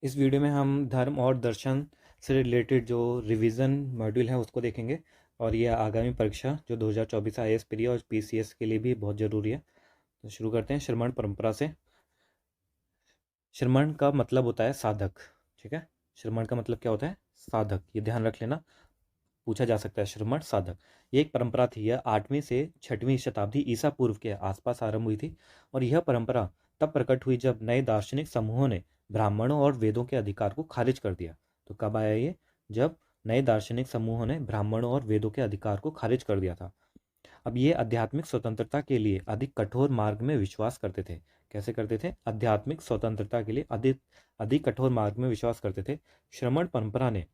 इस वीडियो में हम धर्म और दर्शन से रिलेटेड जो रिवीजन मॉड्यूल है उसको देखेंगे और ये आगामी परीक्षा जो 2024 आईएएस प्री और पीसीएस के लिए भी बहुत ज़रूरी है। तो शुरू करते हैं श्रमण परंपरा से। श्रमण का मतलब होता है साधक। ठीक है, श्रमण का मतलब क्या होता है? साधक। ये ध्यान रख लेना, पूछा जा सकता है। श्रमण साधक ये एक परंपरा थी। यह 8वीं से 6वीं शताब्दी ईसा पूर्व के आसपास आरंभ हुई थी और यह परंपरा तब प्रकट हुई जब नए दार्शनिक समूहों ने ब्राह्मणों और वेदों के अधिकार को खारिज कर दिया। तो कब आया ये? जब नए दार्शनिक समूहों ने ब्राह्मणों और वेदों के अधिकार को खारिज कर दिया था। अब ये आध्यात्मिक स्वतंत्रता के लिए अधिक कठोर मार्ग में विश्वास करते थे। कैसे करते थे? आध्यात्मिक स्वतंत्रता के लिए अधिक अधिक कठोर मार्ग में विश्वास करते थे। श्रमण परंपरा ने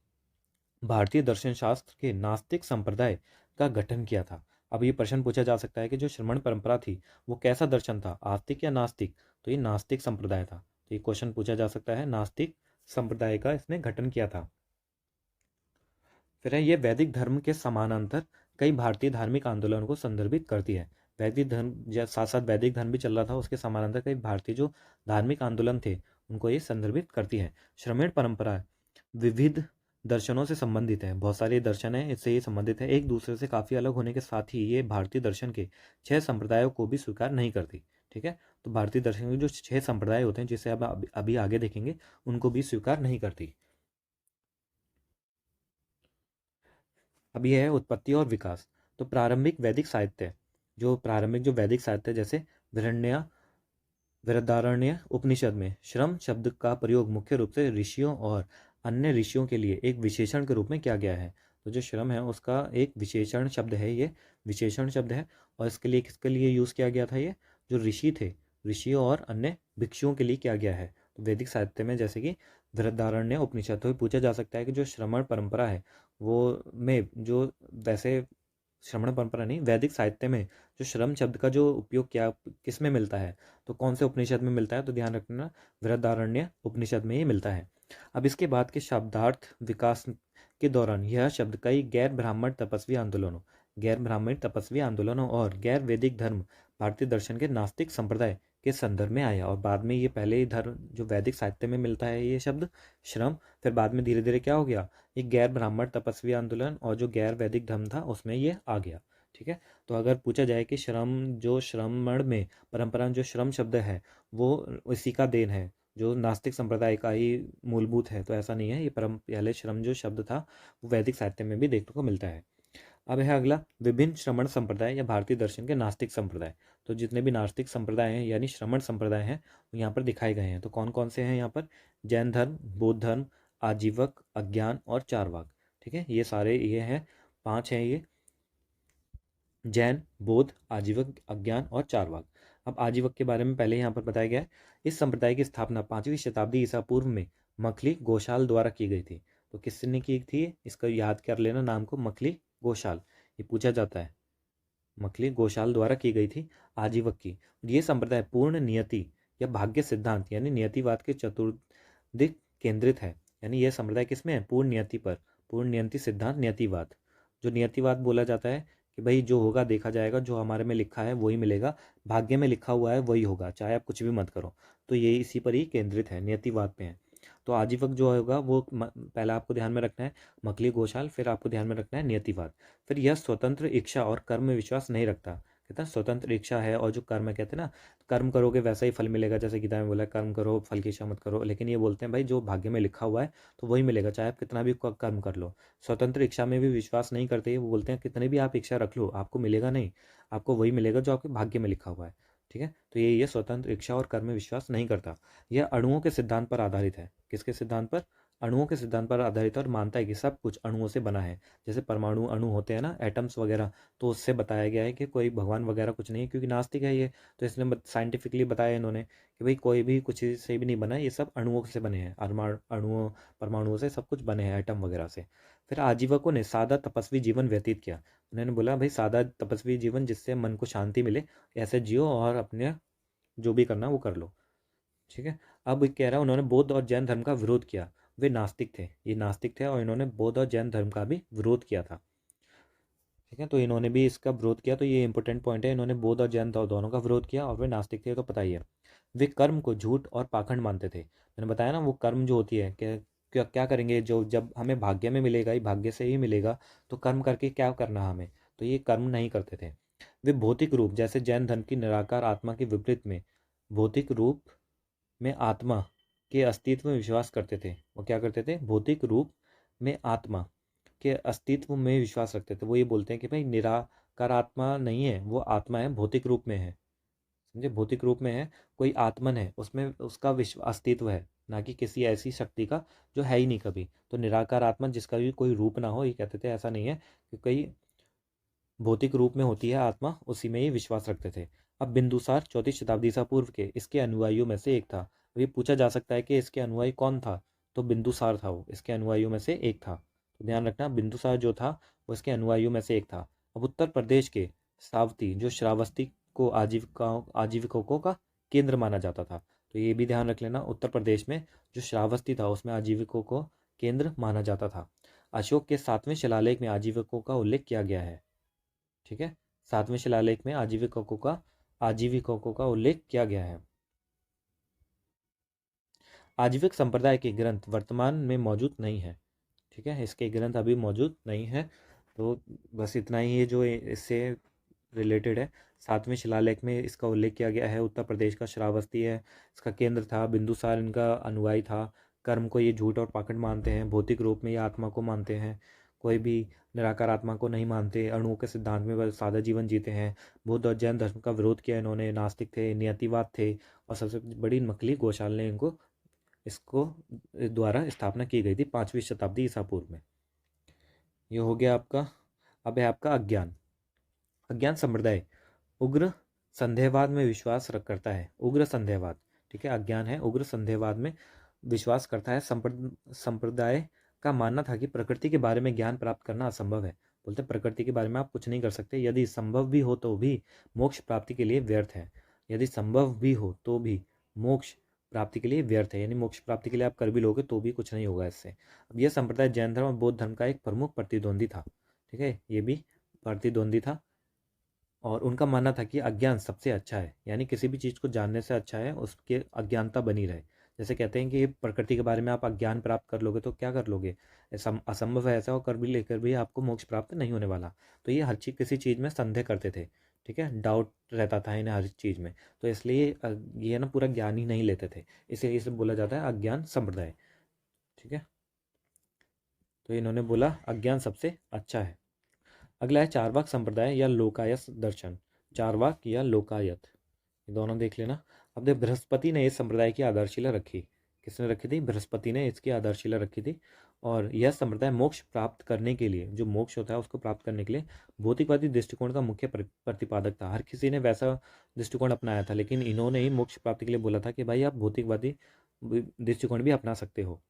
भारतीय दर्शन शास्त्र के नास्तिक संप्रदाय का गठन किया था। अब ये प्रश्न पूछा जा सकता है कि जो श्रमण परंपरा थी वो कैसा दर्शन था, आस्तिक या नास्तिक? तो ये नास्तिक संप्रदाय था। तो ये क्वेश्चन पूछा जा सकता है, नास्तिक संप्रदाय का इसने गठन किया था। फिर है ये वैदिक धर्म के समानांतर कई भारतीय धार्मिक आंदोलनों को संदर्भित करती है। वैदिक धर्म साथ साथ वैदिक धर्म भी चल रहा था, उसके समानांतर कई भारतीय जो धार्मिक आंदोलन थे उनको ये संदर्भित करती है। श्रमण परंपरा विविध दर्शनों से संबंधित है। बहुत सारे दर्शन हैं, इससे ये संबंधित है। एक दूसरे से काफ़ी अलग होने के साथ ही ये भारतीय दर्शन के 6 संप्रदायों को भी स्वीकार नहीं करती। ठीक है, तो भारतीय दर्शन के जो 6 संप्रदाय होते हैं जिसे अब अभी आगे देखेंगे उनको भी स्वीकार नहीं करती। अब यह है उत्पत्ति और विकास। तो प्रारंभिक वैदिक साहित्य, जो वैदिक साहित्य जैसे बृहन्या बृहदारण्य उपनिषद में श्रम शब्द का प्रयोग मुख्य रूप से ऋषियों और अन्य ऋषियों के लिए एक विशेषण के रूप में किया गया है। तो जो श्रम है उसका एक विशेषण शब्द है, ये विशेषण शब्द है। और इसके लिए किसके लिए यूज़ किया गया था? ये जो ऋषि थे, ऋषियों और अन्य भिक्षुओं के लिए किया गया है। तो वैदिक साहित्य में जैसे कि बृहदारण्य उपनिषद, तो पूछा जा सकता है कि जो श्रमण परंपरा है वो में जो वैसे श्रमण परंपरा नहीं, वैदिक साहित्य में जो श्रम शब्द का जो उपयोग क्या किस में मिलता है, तो कौन से उपनिषद में मिलता है? तो ध्यान रखना, बृहदारण्य उपनिषद में ही मिलता है। अब इसके बाद के शब्दार्थ विकास के दौरान यह शब्द कई गैर ब्राह्मण तपस्वी आंदोलनों और गैर वैदिक धर्म भारतीय दर्शन के नास्तिक संप्रदाय के संदर्भ में आया। और बाद में ये पहले ही धर्म जो वैदिक साहित्य में मिलता है ये शब्द श्रम, फिर बाद में धीरे धीरे क्या हो गया, एक गैर ब्राह्मण तपस्वी आंदोलन और जो गैर वैदिक धर्म था उसमें ये आ गया। ठीक है, तो अगर पूछा जाए कि श्रमण में परंपरा में जो श्रम शब्द है वो इसी का देन है, जो नास्तिक संप्रदाय का ही मूलभूत है, तो ऐसा नहीं है। ये परम पहले श्रम जो शब्द था वो वैदिक साहित्य में भी देखने को मिलता है। अब है अगला विभिन्न श्रमण संप्रदाय या भारतीय दर्शन के नास्तिक संप्रदाय। तो जितने भी नास्तिक संप्रदाय हैं यानी श्रमण संप्रदाय हैं वो यहाँ पर दिखाए गए हैं। तो कौन कौन से हैं यहाँ पर? जैन धर्म, बौद्ध धर्म, आजीवक, अज्ञान और चारवाक। ठीक है, ये सारे ये हैं, 5 हैं ये: जैन, बौद्ध, आजीवक, अज्ञान और चारवाक। अब आजीवक के बारे में पहले यहाँ पर बताया गया है। इस संप्रदाय की स्थापना 5वीं शताब्दी ईसा पूर्व में मखली गोशाल द्वारा की गई थी। तो किसने की थी? इसका याद कर लेना नाम को, मखली गोशाल। ये पूछा जाता है, मखली गोशाल द्वारा की गई थी आजीवक की। ये संप्रदाय पूर्ण नियति या भाग्य सिद्धांत यानी नियतिवाद के चतुर्दिक केंद्रित है। यानी यह संप्रदाय किसमें है? पूर्ण नियति पर, पूर्ण नियति सिद्धांत, नियतिवाद। जो नियतिवाद बोला जाता है कि भाई जो होगा देखा जाएगा, जो हमारे में लिखा है वही मिलेगा, भाग्य में लिखा हुआ है वही होगा, चाहे आप कुछ भी मत करो। तो ये इसी पर ही केंद्रित है, नियतिवाद पे है। तो आजीवक जो होगा वो पहला आपको ध्यान में रखना है मखली गोशाल, फिर आपको ध्यान में रखना है नियतिवाद। फिर यह स्वतंत्र इच्छा और कर्म में विश्वास नहीं रखता। कहता है स्वतंत्र इच्छा है और जो कर्म है, कहते हैं ना कर्म करोगे वैसा ही फल मिलेगा, जैसे गीता में बोला कर्म करो फल की इच्छा मत करो। लेकिन ये बोलते हैं भाई जो भाग्य में लिखा हुआ है तो वही मिलेगा, चाहे आप कितना भी कर्म कर लो। स्वतंत्र इच्छा में भी विश्वास नहीं करते। वो बोलते हैं कितने भी आप इच्छा रख लो आपको मिलेगा नहीं, आपको वही मिलेगा जो आपके भाग्य में लिखा हुआ है। ठीक है, तो ये स्वतंत्र इच्छा और कर्म में विश्वास नहीं करता। यह अणुओं के सिद्धांत पर आधारित है। किसके सिद्धांत पर? अणुओं के सिद्धांत पर आधारित, और मानता है कि सब कुछ अणुओं से बना है। जैसे परमाणु अणु होते हैं ना, एटम्स वगैरह, तो उससे बताया गया है कि कोई भगवान वगैरह कुछ नहीं है, क्योंकि नास्तिक है ये। तो इसने साइंटिफिकली बताया इन्होंने कि भाई कोई भी कुछ से भी नहीं बना है, ये सब अणुओं से बने हैं, अणुओं परमाणुओं से सब कुछ बने हैं, एटम वगैरह से। फिर आजीवकों ने सादा तपस्वी जीवन व्यतीत किया। उन्होंने बोला भाई सादा तपस्वी जीवन जिससे मन को शांति मिले, ऐसे जियो और अपने जो भी करना वो कर लो। ठीक है, अब कह रहा है उन्होंने बौद्ध और जैन धर्म का विरोध किया। वे नास्तिक थे, ये नास्तिक थे और इन्होंने बौद्ध और जैन धर्म का भी विरोध किया था। ठीक है, तो इन्होंने भी इसका विरोध किया। तो ये इंपॉर्टेंट पॉइंट है, इन्होंने बौद्ध और जैन दोनों का विरोध किया, और वे नास्तिक थे, तो पता ही है। वे कर्म को झूठ और पाखंड मानते थे। मैंने बताया ना, वो कर्म जो होती है, क्या क्या क्या करेंगे, जो जब हमें भाग्य में मिलेगा ही, भाग्य से ही मिलेगा, तो कर्म करके क्या करना हमें, तो ये कर्म नहीं करते थे। वे भौतिक रूप, जैसे जैन धर्म की निराकार आत्मा के विपरीत में भौतिक रूप में आत्मा के अस्तित्व में विश्वास करते थे। वो क्या करते थे, भौतिक रूप में आत्मा के अस्तित्व में विश्वास रखते थे। वो ये बोलते हैं कि भाई निराकार आत्मा नहीं है, वो आत्मा है, भौतिक रूप में है। समझे, भौतिक रूप में है, कोई आत्मन है, उसमें उसका विश्व अस्तित्व है, ना कि किसी ऐसी शक्ति का जो है ही नहीं कभी। तो निराकार आत्मा जिसका भी कोई रूप ना हो, ये कहते थे ऐसा नहीं है कि कोई भौतिक रूप में होती है आत्मा, उसी में ही विश्वास रखते थे। अब बिंदुसार 4वीं शताब्दी ईसा पूर्व के इसके अनुयायियों में से एक था। अब ये पूछा जा सकता है कि इसके अनुयायी कौन था, तो बिंदुसार था, वो इसके अनुयायियोयों में से एक था। तो ध्यान रखना, बिंदुसार जो था वो इसके अनुयायियों में से एक था। अब उत्तर प्रदेश के सावती, जो श्रावस्ती को आजीविकों का केंद्र माना जाता था। तो ये भी ध्यान रख लेना, उत्तर प्रदेश में जो श्रावस्ती था उसमें आजीविकों को केंद्र माना जाता था। अशोक के 7वें शिलालेख में आजीविकों का उल्लेख किया गया है। ठीक है, 7वें शिलालेख में आजीविकों का उल्लेख किया गया है। आजीविक संप्रदाय के ग्रंथ वर्तमान में मौजूद नहीं है। ठीक है, इसके ग्रंथ अभी मौजूद नहीं है। तो बस इतना ही है जो इससे रिलेटेड है। 7वें शिलालेख में इसका उल्लेख किया गया है। उत्तर प्रदेश का श्रावस्ती है, इसका केंद्र था। बिंदुसार इनका अनुयायी था। कर्म को ये झूठ और पाखंड मानते हैं, भौतिक रूप में ये आत्मा को मानते हैं, कोई भी निराकार आत्मा को नहीं मानते, अणुओं के सिद्धांत में वह सादा जीवन जीते हैं। बौद्ध और जैन धर्म का विरोध किया इन्होंने, नास्तिक थे, नियतिवाद थे, और सबसे बड़ी नकली गौशाला ने इनको इसको द्वारा स्थापना की गई थी 5वीं शताब्दी ईसा पूर्व में। ये हो गया आपका। अब है आपका अज्ञान। अज्ञान संप्रदाय उग्र संदेहवाद में विश्वास करता है। उग्र संदेहवाद, ठीक है, अज्ञान है, उग्र संदेहवाद में विश्वास करता है। संप्रदाय का मानना था कि प्रकृति के बारे में ज्ञान प्राप्त करना असंभव है। बोलते प्रकृति के बारे में आप कुछ नहीं कर सकते, यदि संभव भी हो तो भी मोक्ष प्राप्ति के लिए व्यर्थ है। यदि संभव भी हो तो भी मोक्ष प्राप्ति के लिए व्यर्थ है, यानी मोक्ष प्राप्ति के लिए आप कर भी लोगे तो भी कुछ नहीं होगा इससे। अब यह संप्रदाय जैन धर्म और बौद्ध धर्म का एक प्रमुख प्रतिद्वंदी था। ठीक है, ये भी प्रतिद्वंदी था, और उनका मानना था कि अज्ञान सबसे अच्छा है, यानी किसी भी चीज़ को जानने से अच्छा है उसके अज्ञानता बनी रहे। जैसे कहते हैं कि प्रकृति के बारे में आप अज्ञान प्राप्त कर लोगे तो क्या कर लोगे, असंभव है ऐसा, और कर भी लेकर भी आपको मोक्ष प्राप्त नहीं होने वाला। तो ये हर चीज़, किसी चीज़ में संदेह करते थे। ठीक है, डाउट रहता था इन्हें हर चीज़ में। तो इसलिए ये ना पूरा ज्ञान ही नहीं लेते थे, इसे बोला जाता है अज्ञान संप्रदाय। ठीक है, तो इन्होंने बोला अज्ञान सबसे अच्छा है। अगला है चारवाक संप्रदाय या लोकायत दर्शन। चारवाक या लोकायत, ये दोनों देख लेना। अब देख, बृहस्पति ने इस संप्रदाय की आधारशिला रखी। किसने रखी थी, बृहस्पति ने इसकी आधारशिला रखी थी। और यह संप्रदाय मोक्ष प्राप्त करने के लिए, जो मोक्ष होता है उसको प्राप्त करने के लिए भौतिकवादी दृष्टिकोण का मुख्य प्रतिपादक था। हर किसी ने वैसा दृष्टिकोण अपनाया था, लेकिन इन्होंने ही मोक्ष प्राप्ति के लिए बोला था कि भाई आप भौतिकवादी दृष्टिकोण भी अपना सकते हो।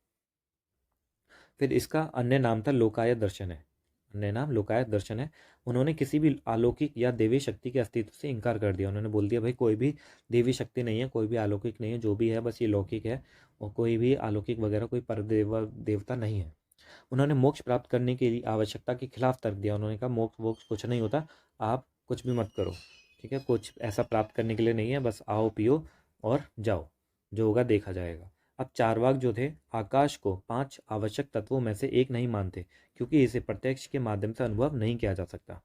फिर इसका अन्य नाम था लोकायत दर्शन है। अन्य नाम लोकायत दर्शन है। उन्होंने किसी भी अलौकिक या देवी शक्ति के अस्तित्व से इनकार कर दिया। उन्होंने बोल दिया भाई कोई भी देवी शक्ति नहीं है, कोई भी अलौकिक नहीं है, जो भी है बस ये लौकिक है, और कोई भी अलौकिक वगैरह कोई देवता नहीं है। उन्होंने मोक्ष प्राप्त करने की आवश्यकता के खिलाफ तर्क दिया। उन्होंने कहा मोक्ष वोक्ष कुछ नहीं होता, आप कुछ भी मत करो। ठीक है, कुछ ऐसा प्राप्त करने के लिए नहीं है, बस आओ पियो और जाओ, जो होगा देखा जाएगा। अब चारवाक जो थे, आकाश को 5 आवश्यक तत्वों में से एक नहीं मानते, क्योंकि इसे प्रत्यक्ष के माध्यम से अनुभव नहीं किया जा सकता।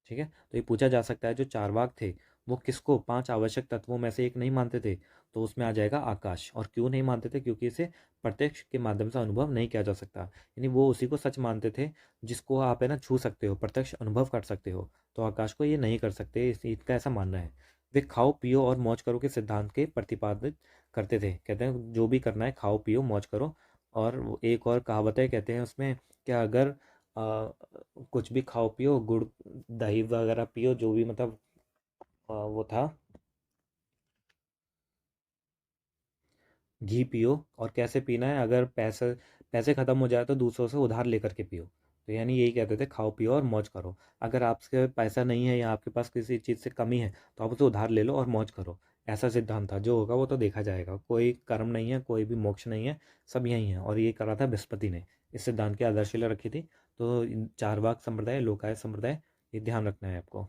ठीक है, तो ये पूछा जा सकता है जो चारवाक थे वो किसको 5 आवश्यक तत्वों में से एक नहीं मानते थे, तो उसमें आ जाएगा आकाश। और क्यों नहीं मानते थे, क्योंकि इसे प्रत्यक्ष के माध्यम से अनुभव नहीं किया जा सकता। यानी वो उसी को सच मानते थे जिसको आप है ना छू सकते हो, प्रत्यक्ष अनुभव कर सकते हो, तो आकाश को ये नहीं कर सकते, इनका ऐसा मानना है। वे खाओ पियो और मौज करो के सिद्धांत के प्रतिपादित करते थे। कहते हैं जो भी करना है खाओ पियो मौज करो। और वो एक और कहावत है, कहते हैं उसमें क्या, अगर कुछ भी खाओ पियो, गुड़ दही वगैरह पियो, जो भी मतलब वो था, घी पियो। और कैसे पीना है, अगर पैसे पैसे ख़त्म हो जाए तो दूसरों से उधार लेकर के पियो। तो यानी यही कहते थे खाओ पियो और मौज करो। अगर आपके पैसा नहीं है या आपके पास किसी चीज़ से कमी है तो आप उसे उधार ले लो और मौज करो। ऐसा सिद्धांत था, जो होगा वो तो देखा जाएगा। कोई कर्म नहीं है, कोई भी मोक्ष नहीं है, सब यही है। और ये करा था बृहस्पति ने, इस सिद्धांत की आधारशिला रखी थी। तो चारवाक संप्रदाय, लोकायत संप्रदाय ये ध्यान रखना है आपको।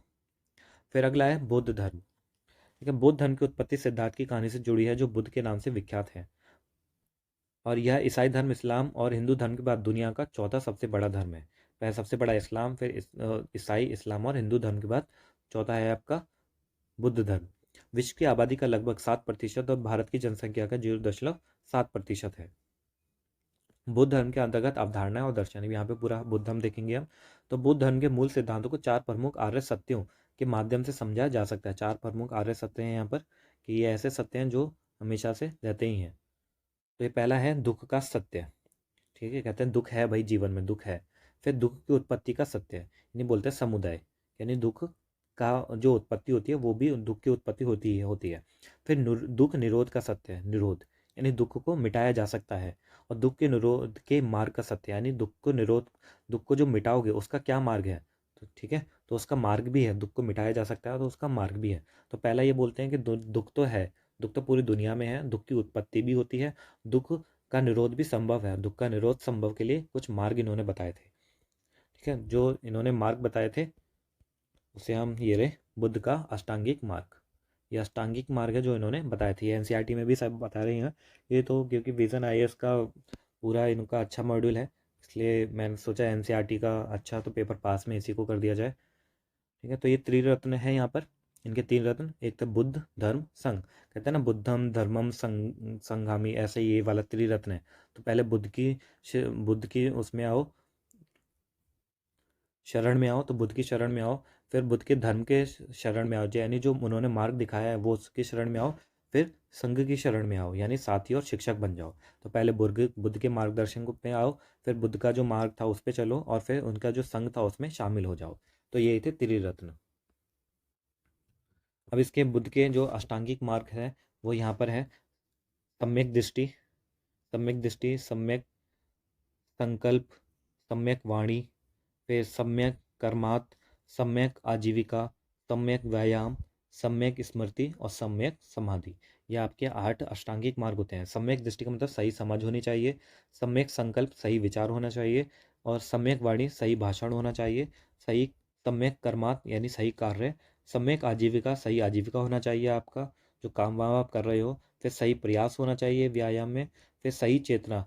फिर अगला है बौद्ध धर्म। ठीक है, बौद्ध धर्म की उत्पत्ति सिद्धार्थ की कहानी से जुड़ी है, जो बुद्ध के नाम से विख्यात है। और यह ईसाई धर्म, इस्लाम और हिंदू धर्म के बाद दुनिया का चौथा सबसे बड़ा धर्म है। पहला सबसे बड़ा इस्लाम, फिर ईसाई, इस्लाम और हिंदू धर्म के बाद चौथा है आपका बुद्ध धर्म। विश्व की आबादी का लगभग 7% और भारत की जनसंख्या का 0.7% है। बुद्ध धर्म के अंतर्गत अवधारणाएं और दर्शन, यहाँ पे पूरा बुद्ध धर्म देखेंगे हम। तो बुद्ध धर्म के मूल सिद्धांतों को 4 प्रमुख आर्य सत्यों के माध्यम से समझा जा सकता है। 4 प्रमुख आर्य सत्य हैं यहाँ पर, कि ये ऐसे सत्य हैं जो हमेशा से रहते ही हैं। तो ये पहला है दुख का सत्य। ठीक है, कहते हैं दुख है भाई, जीवन में दुख है। फिर दुख की उत्पत्ति का सत्य है, यानी बोलते हैं समुदाय, यानी दुख का जो उत्पत्ति होती है वो भी दुख की उत्पत्ति होती है। फिर दुख निरोध का सत्य है, निरोध यानी दुख को मिटाया जा सकता है। और दुख के निरोध के मार्ग का सत्य, यानी दुख को जो मिटाओगे उसका क्या मार्ग है। तो ठीक है, तो उसका मार्ग भी है, दुख को मिटाया जा सकता है तो उसका मार्ग भी है। तो पहला ये बोलते हैं कि दुख तो है, दुख तो पूरी दुनिया में है, दुख की उत्पत्ति भी होती है, दुख का निरोध भी संभव है। दुख का निरोध संभव के लिए कुछ मार्ग इन्होंने बताए थे। ठीक है, जो इन्होंने मार्ग बताए थे उसे हम ये रहे बुद्ध का अष्टांगिक मार्ग। ये अष्टांगिक मार्ग है जो इन्होंने बताए थे। ये एनसीईआरटी में भी सब बता रहे हैं। ये तो क्योंकि विजन आईएएस का पूरा इनका अच्छा मॉड्यूल है, इसलिए मैंने सोचा एनसीईआरटी का अच्छा तो पेपर पास में इसी को कर दिया जाए। ठीक है, तो ये त्रिरत्न है यहाँ पर, इनके 3 रत्न। एक तो बुद्ध धर्म संघ, कहते हैं ना बुद्धम धर्मम संघामी, ऐसे ये वाला त्रिरत्न है। तो पहले बुद्ध की उसमें आओ, शरण में आओ, तो बुद्ध की शरण में आओ। फिर बुद्ध के धर्म के शरण में आओ, यानी जो उन्होंने मार्ग दिखाया है वो उसकी शरण में आओ। फिर संघ की शरण में आओ, यानी साथी और शिक्षक बन जाओ। तो पहले बुद्ध के मार्गदर्शन पे आओ, फिर बुद्ध का जो मार्ग था उस पर चलो, और फिर उनका जो संघ था उसमें शामिल हो जाओ। तो ये थे त्रिरत्न। अब इसके बुद्ध के जो अष्टांगिक मार्ग है वो यहाँ पर है। सम्यक दृष्टि, सम्यक दृष्टि, सम्यक संकल्प, सम्यक वाणी, फिर सम्यक कर्मात, सम्यक आजीविका, सम्यक व्यायाम, सम्यक स्मृति और सम्यक समाधि। ये आपके 8 अष्टांगिक मार्ग होते हैं। सम्यक दृष्टि का मतलब सही समझ होनी चाहिए, सम्यक संकल्प सही विचार होना चाहिए, और सम्यक वाणी सही भाषण होना चाहिए, सही सम्यक कर्मात यानी सही कार्य, सम्यक आजीविका सही आजीविका होना चाहिए आपका, जो काम वाम आप कर रहे हो। फिर सही प्रयास होना चाहिए व्यायाम में। फिर सही चेतना,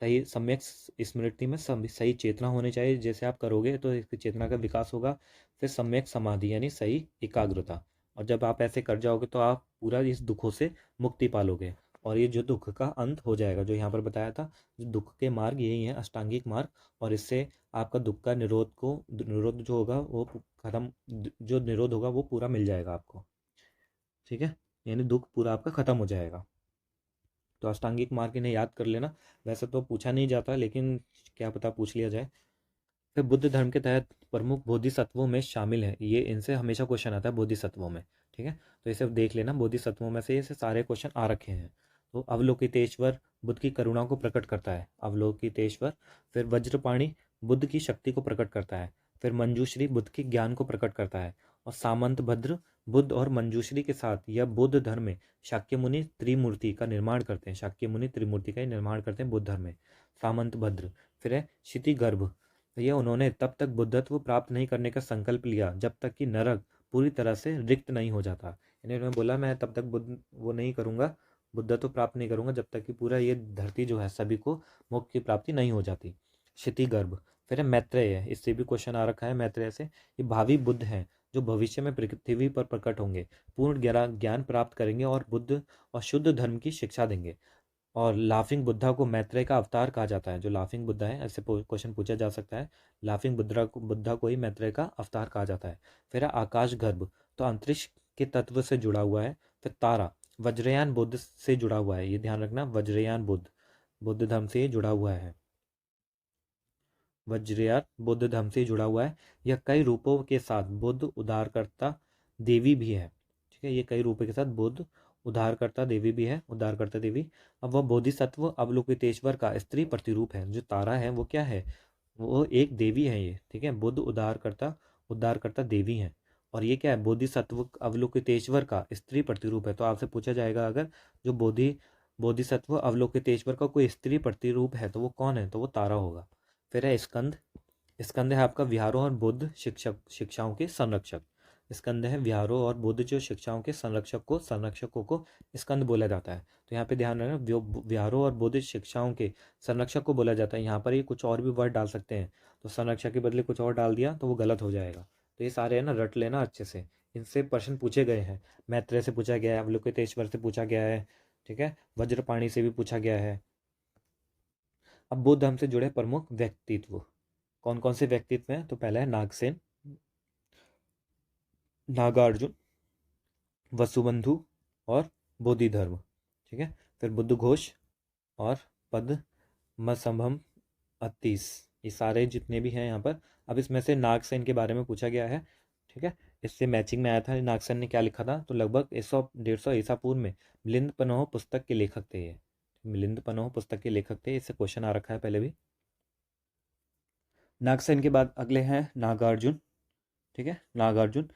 सही सम्यक स्मृति में सही चेतना होनी चाहिए, जैसे आप करोगे तो इसकी चेतना का विकास होगा। फिर सम्यक समाधि यानी सही एकाग्रता, और जब आप ऐसे कर जाओगे तो आप पूरा इस दुखों से मुक्ति पालोगे, और ये जो दुख का अंत हो जाएगा, जो यहाँ पर बताया था। जो दुख के मार्ग यही है, अष्टांगिक मार्ग, और इससे आपका दुख का निरोध जो होगा वो खत्म, जो निरोध होगा वो पूरा मिल जाएगा आपको। ठीक है, यानी दुख पूरा आपका खत्म हो जाएगा। तो अष्टांगिक मार्ग इन्हें याद कर लेना। वैसे तो पूछा नहीं जाता, लेकिन क्या पता पूछ लिया जाए। फिर बुद्ध धर्म के तहत प्रमुख बोधिसत्वों में शामिल है, ये इनसे हमेशा क्वेश्चन आता है बोधिसत्वों में। ठीक है, तो इसे देख लेना, बोधिसत्वों में से ये सारे क्वेश्चन आ रखे हैं। तो अवलोकितेश्वर बुद्ध की करुणा को प्रकट करता है, अवलोकितेश्वर। फिर वज्रपाणि बुद्ध की शक्ति को प्रकट करता है। फिर मंजूश्री बुद्ध के ज्ञान को प्रकट करता है। और सामंत भद्र बुद्ध और मंजूश्री के साथ यह बौद्ध धर्म में शाक्य मुनि त्रिमूर्ति का निर्माण करते हैं। शाक्य मुनि त्रिमूर्ति का ही निर्माण करते हैं बुद्ध धर्म में, सामंत भद्र। फिर है क्षिति गर्भ, भैया उन्होंने तब तक बुद्धत्व प्राप्त नहीं करने का संकल्प लिया जब तक कि नरक पूरी तरह से रिक्त नहीं हो जाता। यानी उन्होंने बोला मैं तब तक बुद्ध वो नहीं करूँगा, बुद्धत्व प्राप्त नहीं करूँगा जब तक कि पूरा ये धरती जो है सभी को मोक्ष की प्राप्ति नहीं हो जाती। क्षिति गर्भ। फिर है मैत्रेय, इससे भी क्वेश्चन आ रखा है मैत्रेय से। ये भावी बुद्ध हैं जो भविष्य में पृथ्वी पर प्रकट होंगे, पूर्ण ज्ञान प्राप्त करेंगे और बुद्ध और शुद्ध धर्म की शिक्षा देंगे। और लाफिंग बुद्धा को मैत्रेय का अवतार कहा जाता है। जो लाफिंग बुद्धा है, ऐसे क्वेश्चन पूछा जा सकता है। लाफिंग बुद्धा को ही मैत्रेय का अवतार कहा जाता है। फिर आकाश गर्भ, तो अंतरिक्ष के तत्व से जुड़ा हुआ है। फिर तारा वज्रयान बुद्ध से जुड़ा हुआ है, ये ध्यान रखना, वज्रयान बुद्ध धर्म से जुड़ा हुआ है। वज्रयान बुद्ध धर्म से जुड़ा हुआ है। यह कई रूपों के साथ बुद्ध उद्धारकर्ता देवी भी है। ठीक है, ये कई रूपों के साथ बुद्ध उद्धारकर्ता देवी भी है, उद्धारकर्ता देवी। अब वह बोधिसत्व अवलोकितेश्वर का स्त्री प्रतिरूप है। जो तारा है वो क्या है, वो एक देवी है ये। ठीक है, बुद्ध उद्धारकर्ता देवी है, और ये क्या है, बोधिसत्व अवलोकितेश्वर का स्त्री प्रतिरूप है। तो आपसे पूछा जाएगा अगर जो बोधिसत्व अवलोकितेश्वर का कोई स्त्री प्रतिरूप है तो वो कौन है, तो वो तारा होगा। फिर है स्कंद। स्कंद है आपका विहारों और बौद्ध शिक्षाओं के संरक्षक। स्कंद है विहारों और बौद्ध जो शिक्षाओं के संरक्षकों को स्कंद बोला जाता है। तो यहाँ पे ध्यान रखना, विहारों और बौद्ध शिक्षाओं के संरक्षक को बोला जाता है। यहाँ पर ये कुछ और भी वर्ड डाल सकते हैं, तो संरक्षक के बदले कुछ और डाल दिया तो वो गलत हो जाएगा। तो ये सारे है ना, रट लेना अच्छे से, इनसे प्रश्न पूछे गए हैं। मैत्रेय से पूछा गया है, अवलोकितेश्वर से पूछा गया है, ठीक है, वज्रपाणी से भी पूछा गया है। अब बौद्ध धर्म से जुड़े प्रमुख व्यक्तित्व कौन कौन से व्यक्तित्व हैं? तो पहला है नागसेन, नागार्जुन, वसुबंधु और बोधि धर्म, ठीक है। फिर बुद्ध घोष और पद्मसंभव अत्तीस, ये सारे जितने भी हैं यहाँ पर। अब इसमें से नागसेन के बारे में पूछा गया है, ठीक है। इससे मैचिंग में आया था नागसेन ने क्या लिखा था, तो लगभग 100-150 ईसा पूर्व में मिलिंद पनोह पुस्तक के लेखक थे ये। मिलिंद पनोह पुस्तक के लेखक थे, इससे क्वेश्चन आ रखा है पहले भी। नागसेन के बाद अगले हैं नागार्जुन, ठीक है, नागार्जुन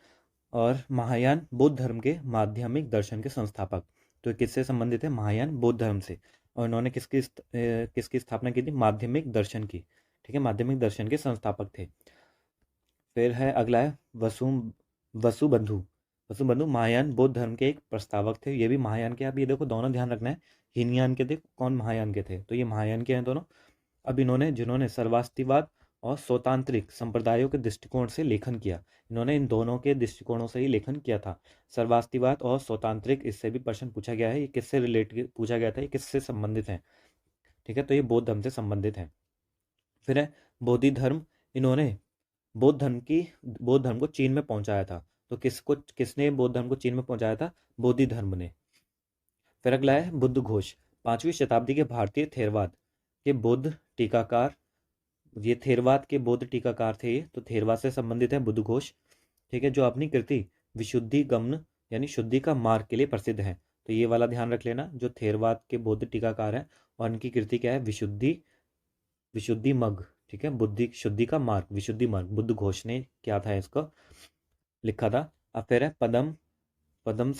और महायान बौद्ध धर्म के माध्यमिक दर्शन के संस्थापक। तो किससे संबंधित है? महायान बौद्ध धर्म से। और इन्होंने किसकी स्थापना की थी? माध्यमिक दर्शन की, ठीक है, माध्यमिक दर्शन के संस्थापक थे। फिर है अगला है वसुबंधु। वसुबंधु महायान बौद्ध धर्म के एक प्रस्तावक थे। ये भी महायान के, आप ये देखो दोनों ध्यान रखना है, हीनयान के थे कौन, महायान के थे, तो ये महायान के हैं दोनों। अब जिन्होंने सर्वास्तिवाद और स्वतांत्रिक संप्रदायों के दृष्टिकोण से लेखन किया, इन्होंने इन दोनों के दृष्टिकोणों से ही लेखन किया था, सर्वास्तिवाद और स्वतांत्रिक। इससे भी प्रश्न पूछा गया है, ये किससे रिलेट पूछा गया था, ये किससे संबंधित है, ठीक है, तो ये बौद्ध धर्म से संबंधित है। फिर है बोधि धर्म। इन्होंने बौद्ध धर्म को चीन में पहुंचाया था। तो किसने बौद्ध धर्म को चीन में पहुंचाया था? बोधि धर्म ने। फिर अगला है बुद्ध घोष। 5वीं शताब्दी के भारतीय थेरवाद के बौद्ध टीकाकार, ये थेरवाद के बौद्ध टीकाकार थे ये, तो थेरवाद से संबंधित है बुद्ध घोष, ठीक है, जो अपनी कृति विशुद्धि गमन यानी शुद्धि का मार्ग के लिए प्रसिद्ध है। तो ये वाला ध्यान रख लेना, जो थेरवाद के बौद्ध टीकाकार हैं और उनकी कृति क्या है? विशुद्धि मग, ठीक है, बुद्धि शुद्धि का मार्ग, विशुद्धि मार्ग, बुद्ध घोष ने क्या था इसको लिखा था। अब फिर है पदम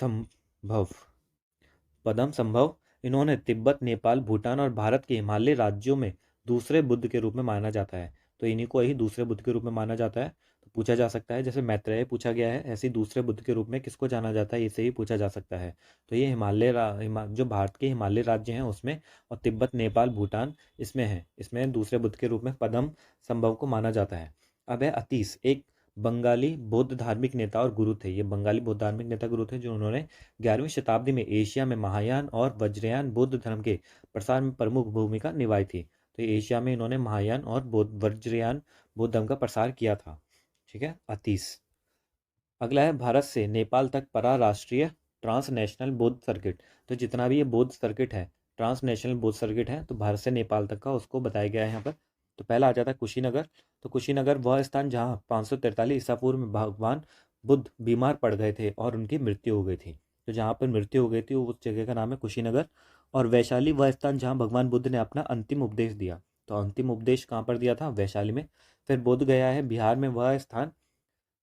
संभव। इन्होंने तिब्बत, नेपाल, भूटान और भारत के हिमालय राज्यों में दूसरे बुद्ध के रूप में माना जाता है। तो इन्हीं को ही दूसरे बुद्ध के रूप में माना जाता है। तो पूछा जा सकता है, जैसे मैत्रेय पूछा गया है, ऐसे दूसरे बुद्ध के रूप में किसको जाना जाता है, इसे ही पूछा जा सकता है। तो ये जो भारत के हिमालय राज्य हैं उसमें, और तिब्बत, नेपाल, भूटान इसमें है, इसमें दूसरे बुद्ध के रूप में पदम संभव को माना जाता है। अब है अतीस, एक बंगाली बौद्ध धार्मिक नेता और गुरु थे। ये बंगाली बौद्ध धार्मिक नेता गुरु थे, जो उन्होंने 11वीं शताब्दी में एशिया में महायान और वज्रयान बौद्ध धर्म के प्रसार में प्रमुख भूमिका निभाई थी। तो एशिया में इन्होंने महायान और वज्रयान बौद्ध धर्म का प्रसार किया था, ठीक है, अतीस। अगला है भारत से नेपाल तक राष्ट्रीय ट्रांसनेशनल बौद्ध सर्किट। तो जितना भी ये बौद्ध सर्किट है, ट्रांसनेशनल बौद्ध सर्किट है, तो भारत से नेपाल तक का उसको बताया गया है यहाँ पर। तो पहला आ जाता है कुशीनगर। तो कुशीनगर वह स्थान जहाँ 543 ईसा पूर्व में भगवान बुद्ध बीमार पड़ गए थे और उनकी मृत्यु हो गई थी। तो जहाँ पर मृत्यु हो गई थी उस जगह का नाम है कुशीनगर। और वैशाली वह स्थान जहाँ भगवान बुद्ध ने अपना अंतिम उपदेश दिया। तो अंतिम उपदेश कहाँ पर दिया था? वैशाली में। फिर बोध गया है बिहार में,